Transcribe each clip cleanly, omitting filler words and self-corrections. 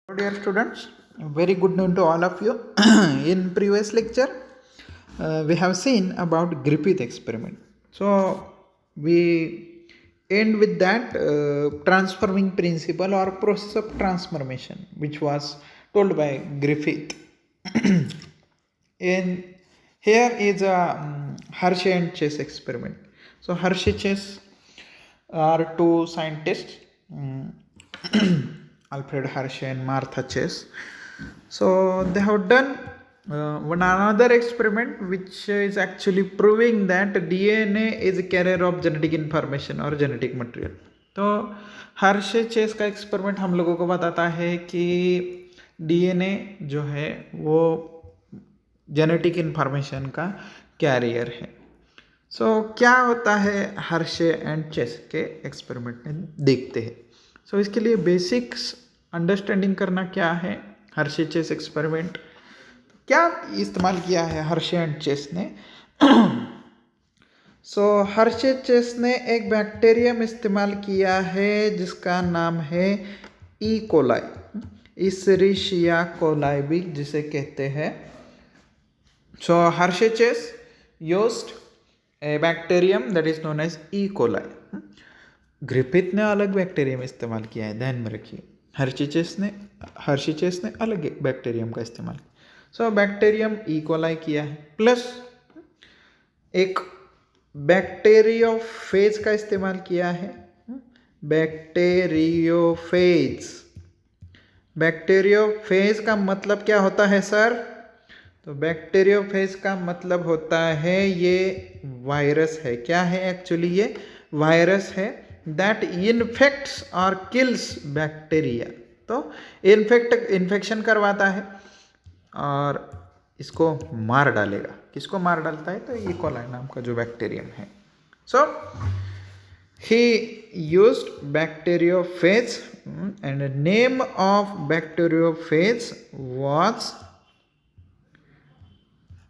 Hello dear students, very good noon to all of you. In previous lecture, we have seen about Griffith experiment. So we end with that transforming principle or process of transformation, which was told by Griffith. In here is a Hershey and Chase experiment. So Hershey Chase are two scientists, Alfred Hershey and Martha Chase. So they have done one another experiment which is actually proving that DNA is a carrier of genetic information or genetic material. तो Hershey chess का experiment हम लोगों को बताता है कि DNA जो है वो जेनेटिक इंफॉर्मेशन का कैरियर है. सो क्या होता है हर्शे एंड चेस के एक्सपेरिमेंट में देखते हैं. सो इसके लिए बेसिक्स अंडरस्टैंडिंग करना क्या है. हर्शे चेस एक्सपेरिमेंट क्या इस्तेमाल किया है हर्शे एंड चेस ने. सो हर्शे चेस ने एक बैक्टीरियम इस्तेमाल किया है जिसका नाम है ई कोलाई, इसेरिशिया कोलाई भी जिसे कहते हैं. So Hershey Chase used a bacterium that is known as E coli. Griffith ने अलग बैक्टीरियम इस्तेमाल किया है, ध्यान में रखिए. हर्शे चेस ने अलग बैक्टीरियम का इस्तेमाल किया. सो बैक्टीरियम ई कोलाई किया है प्लस एक बैक्टीरियोफेज का इस्तेमाल किया है. बैक्टीरियोफेज का मतलब क्या होता है सर. तो बैक्टीरियोफेज का मतलब होता है ये वायरस है. क्या है एक्चुअली, ये वायरस है दैट इन्फेक्ट्स और किल्स बैक्टीरिया. तो इन्फेक्शन करवाता है और इसको मार डालेगा. किसको मार डालता है, तो ई कोलाई नाम का जो बैक्टीरियम है. So he used bacteriophage and name of bacteriophage was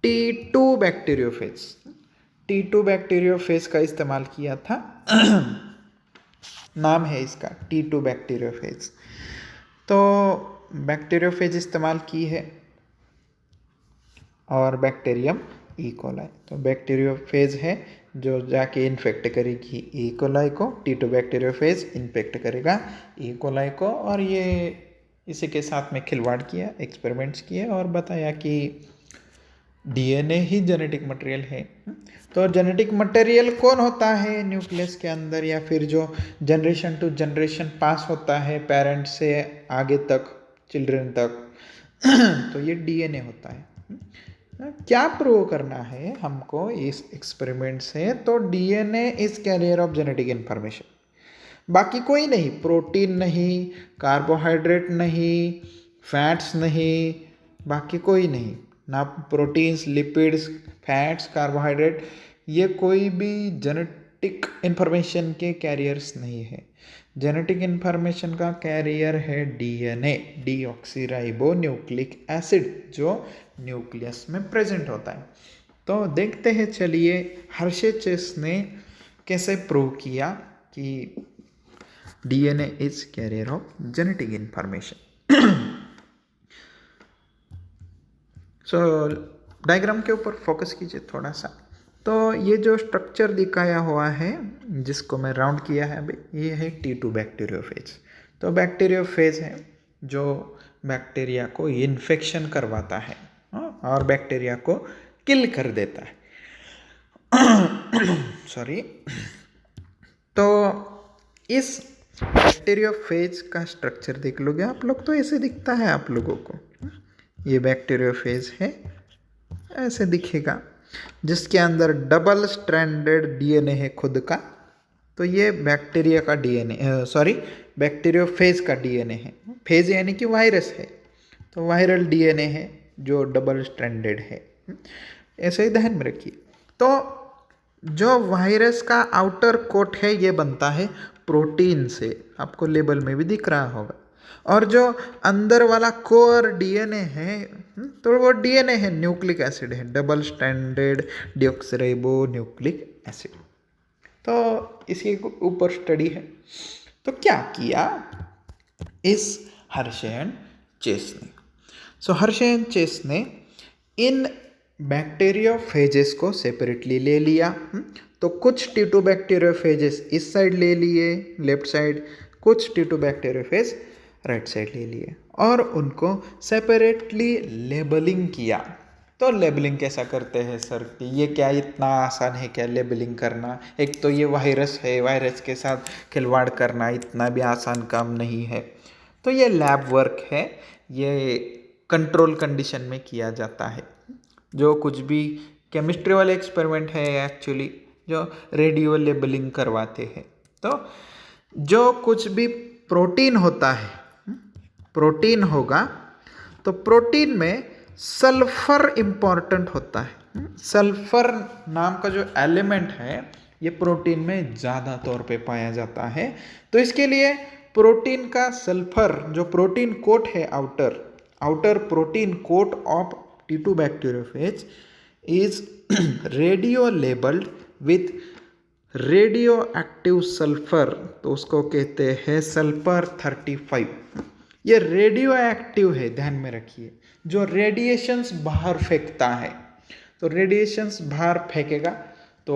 T2 bacteriophage. T2 bacteriophage का इस्तेमाल किया था. नाम है इसका T2 बैक्टीरियोफेज. तो बैक्टीरियोफेज इस्तेमाल की है और बैक्टीरियम ई कोलाई. तो बैक्टीरियोफेज है जो जाके इन्फेक्ट करेगी ई कोलाई को. T2 बैक्टीरियोफेज इन्फेक्ट करेगा ई कोलाई को और ये इसी के साथ में खिलवाड़ किया, एक्सपेरिमेंट्स किए और बताया कि डीएनए ही जेनेटिक मटेरियल है. तो जेनेटिक मटेरियल कौन होता है न्यूक्लियस के अंदर, या फिर जो जनरेशन टू जनरेशन पास होता है पेरेंट्स से आगे तक, चिल्ड्रन तक, तो ये डीएनए होता है. क्या प्रूव करना है हमको इस एक्सपेरिमेंट से, तो DNA is carrier of genetic information. बाकी कोई नहीं, प्रोटीन नहीं, कार्बोहाइड्रेट नहीं, फैट्स नहीं, बाकी कोई नहीं, ना प्रोटीन्स, लिपिड्स, फैट्स, कार्बोहाइड्रेट, ये कोई भी जेनेटिक इन्फॉर्मेशन के कैरियर्स नहीं है. जेनेटिक इन्फॉर्मेशन का कैरियर है डीएनए, डीऑक्सीराइबो न्यूक्लिक एसिड, जो न्यूक्लियस में प्रेजेंट होता है. तो देखते हैं चलिए हर्शे चेस ने कैसे प्रूव किया कि DNA is carrier of genetic information. So diagram के ऊपर फोकस कीजिए थोड़ा सा. तो ये जो स्ट्रक्चर दिखाया हुआ है जिसको मैं राउंड किया है अभी, ये है T2 बैक्टीरियोफेज. तो बैक्टीरियोफेज है जो बैक्टीरिया को इन्फेक्शन करवाता है और बैक्टीरिया को किल कर देता है. सॉरी. तो इस बैक्टीरियोफेज का स्ट्रक्चर देख लोगे आप लोग तो ऐसे दिखता है आप लोगों को. ये बैक्टीरियोफेज है, ऐसे दिखेगा, जिसके अंदर डबल स्ट्रैंडेड डीएनए है खुद का. तो ये बैक्टीरिया का डीएनए, सॉरी बैक्टीरियोफेज का डीएनए है. फेज यानी कि वायरस है, तो वायरल डीएनए है जो डबल स्ट्रैंडेड है. ऐसे ही ध्यान में रखिए. तो जो वायरस का आउटर कोट है ये बनता है प्रोटीन से, आपको लेबल में भी दिख रहा होगा. और जो अंदर वाला कोर डीएनए है, तो वो डीएनए है, न्यूक्लिक एसिड है, double stranded deoxyribo nucleic acid. तो इसी ऊपर स्टडी है. तो क्या किया इस हर्शे एंड चेस ने। सो हर्शे एंड चेस ने इन बैक्टीरियोफेजेस को सेपरेटली ले लिया। तो कुछ टी2 बैक्टीरियोफेजेस इस साइड ले लिए लेफ्ट साइड, कुछ टी2 बैक्टीरियोफेज राइट साइड ले लिए और उनको सेपरेटली लेबलिंग किया। तो लेबलिंग कैसा करते हैं सर? कि ये क्या इतना आसान है क्या लेबलिंग करना? एक तो ये वायरस है, वायरस के साथ खिलवाड़ करना इतना भी आसान काम नहीं है। तो ये लैब वर्क है, ये कंट्रोल कंडीशन में किया जाता है। जो कुछ भी केमिस्ट्री वाले एक्सपेरिमेंट है एक्चुअली जो रेडियो लेबलिंग करवाते हैं। तो जो कुछ भी प्रोटीन होता है, प्रोटीन होगा तो प्रोटीन में सल्फर इम्पॉर्टेंट होता है। सल्फर नाम का जो एलिमेंट है ये प्रोटीन में ज़्यादा तौर पे पाया जाता है। तो इसके लिए प्रोटीन का सल्फर जो प्रोटीन कोट है, outer protein coat of T two bacteriophage is radio labelled with radioactive sulphur. तो उसको कहते हैं सल्फर 35। ये रेडियो एक्टिव है, ध्यान में रखिए, जो रेडिएशंस बाहर फेंकता है। तो रेडिएशंस बाहर फेंकेगा तो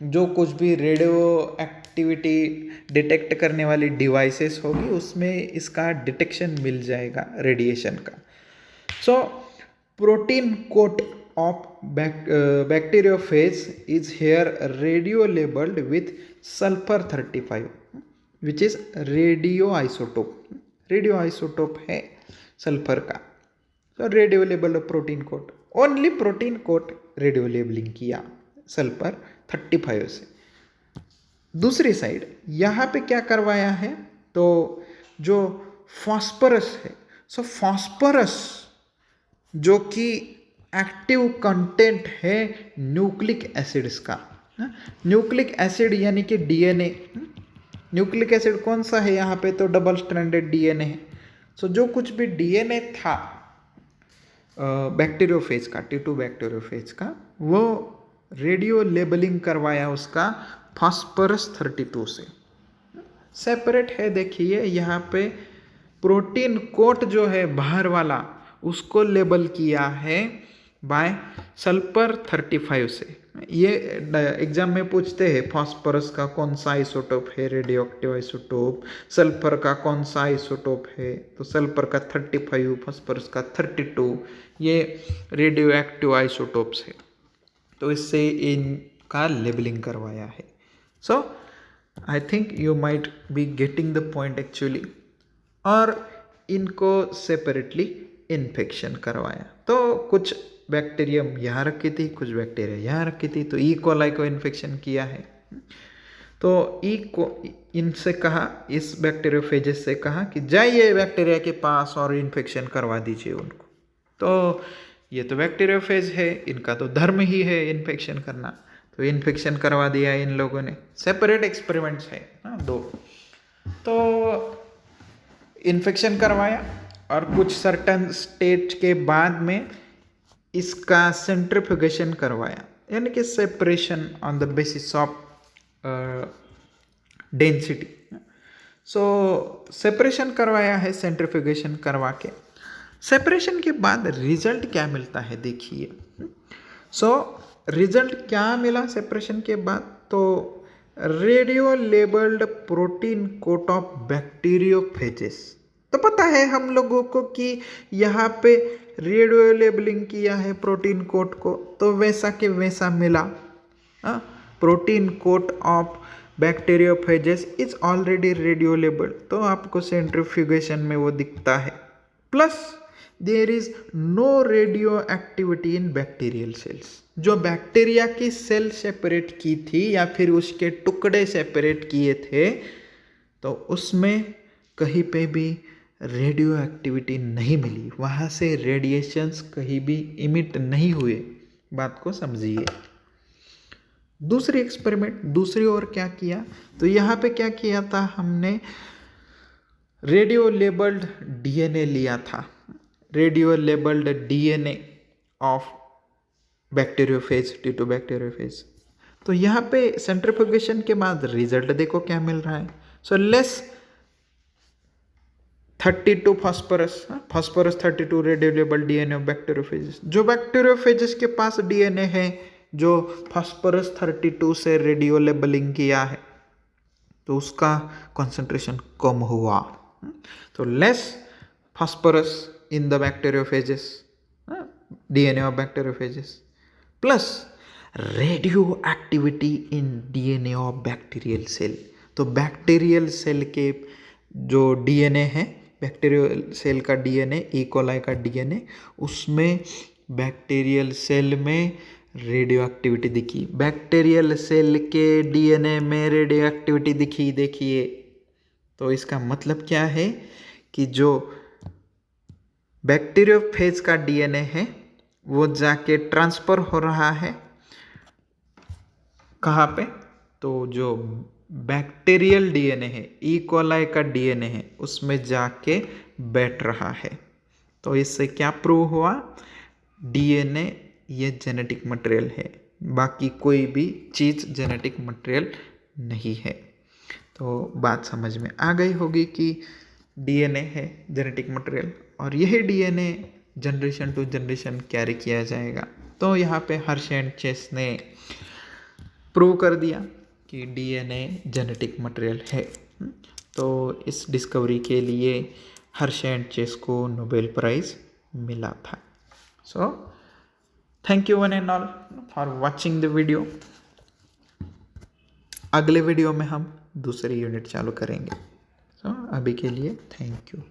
जो कुछ भी रेडियो एक्टिविटी डिटेक्ट करने वाली डिवाइसेस होगी उसमें इसका डिटेक्शन मिल जाएगा रेडिएशन का। So protein coat of bacteriophage is here radio labeled with sulfur 35 which is radioisotope। radioisotope है सल्फर का। तो radio labelled protein coat, only protein coat radio labelling किया सल्फर 35 से। दूसरी साइड यहाँ पे क्या करवाया है? तो जो फॉस्फोरस है, सो फॉस्फोरस जो कि एक्टिव कंटेंट है न्यूक्लिक एसिड्स का। न्यूक्लिक एसिड यानी कि डीएनए। न्यूक्लिक एसिड कौन सा है यहाँ पे? तो डबल स्ट्रैंडेड डीएनए है। सो जो कुछ भी डीएनए था बैक्टीरियोफेज का, टी2 बैक्टीरियोफेज का, वो रेडियो लेबलिंग करवाया उसका फॉस्फोरस 32 से। सेपरेट है, देखिए यहाँ पे प्रोटीन कोट जो है बाहर वाला उसको लेबल किया है बाय सल्फर 35 से। ये एग्जाम में पूछते हैं फॉस्फोरस का कौन सा आइसोटोप है रेडियो एक्टिव आइसोटोप, सल्फर का कौन सा आइसोटोप है? तो सल्फर का 35, फॉस्फोरस का 32, ये रेडियो एक्टिव आइसोटोप्स है। तो इससे इनका लेबलिंग करवाया है। So I think you might be getting the point actually. और इनको सेपरेटली इन्फेक्शन करवाया। तो कुछ बैक्टीरियम यहाँ रखी थी, कुछ बैक्टीरिया यहाँ रखी थी। तो ई कोलाई को इन्फेक्शन किया है। तो इनसे कहा, इस बैक्टीरियोफेजेस से कहा कि जाइए बैक्टीरिया के पास और इन्फेक्शन करवा दीजिए उनको। तो ये तो बैक्टीरियोफेज है, इनका तो धर्म ही है इन्फेक्शन करना। तो इन्फेक्शन करवा दिया इन लोगों ने। सेपरेट एक्सपेरिमेंट्स है दो। तो इन्फेक्शन करवाया और कुछ सर्टन स्टेज के बाद में इसका सेंट्रीफ्यूगेशन करवाया, यानी कि separation on the basis of density. So separation करवाया है सेंट्रीफ्यूगेशन करवा के। सेपरेशन के बाद रिजल्ट क्या मिलता है देखिए। सो रिजल्ट क्या मिला सेपरेशन के बाद? तो radio labelled protein coat of bacteriophages. तो पता है हम लोगों को कि यहाँ पे रेडियो लेबलिंग किया है प्रोटीन कोट को, तो वैसा के वैसा मिला। Protein coat of bacteriophages is already radio labelled, तो आपको सेंट्रीफ्यूगेशन में वो दिखता है। Plus there is no radioactivity in bacterial cells. जो बैक्टीरिया की सेल सेपरेट की थी या फिर उसके टुकड़े सेपरेट किए थे, तो उसमें कहीं पे भी रेडियो एक्टिविटी नहीं मिली, वहाँ से रेडिएशंस कहीं भी इमिट नहीं हुए। बात को समझिए। दूसरी एक्सपेरिमेंट, दूसरी ओर क्या किया? तो यहाँ पे क्या किया था हमने? रेडियो लेबल्ड डीएनए लिया था, radio labelled DNA of bacteriophage, T2 bacteriophage. तो यहाँ पे सेंट्रीफ्यूगेशन के बाद रिजल्ट देखो क्या मिल रहा है। So less 32 phosphorus, phosphorus 32 radiolabel DNA of bacteriophages. जो बैक्टीरियोफेजेस के पास डीएनए है जो फास्फोरस 32 से रेडियोलेबलिंग किया है, तो उसका कॉन्सेंट्रेशन कम हुआ। तो less phosphorus in the bacteriophages, DNA of bacteriophages, plus radioactivity in DNA of bacterial cell. तो बैक्टीरियल सेल के जो डीएनए है, बैक्टीरियल सेल का डीएनए, ई कोलाई का डीएनए, उसमें बैक्टीरियल सेल में रेडियो एक्टिविटी दिखी। बैक्टीरियल सेल के डीएनए में रेडियो एक्टिविटी दिखी, देखिए। तो इसका मतलब क्या है कि जो बैक्टीरियोफेज का डीएनए है वो जाके ट्रांसफर हो रहा है कहाँ पे? तो जो बैक्टीरियल डीएनए है, ई कोलाई का डीएनए है, उसमें जाके बैठ रहा है। तो इससे क्या प्रूव हुआ? डीएनए ये जेनेटिक मटेरियल है, बाकी कोई भी चीज़ जेनेटिक मटेरियल नहीं है। तो बात समझ में आ गई होगी कि डीएनए है जेनेटिक मटेरियल, और यही DNA generation to generation carry किया जाएगा। तो यहाँ पे हर्श एंड चेस ने प्रूव कर दिया कि डीएनए जेनेटिक मटेरियल है। तो इस डिस्कवरी के लिए हर्श एंड चेस को नोबेल प्राइज़ मिला था। So thank you one and all for watching the video. अगले वीडियो में हम दूसरी यूनिट चालू करेंगे। सो अभी के लिए थैंक यू।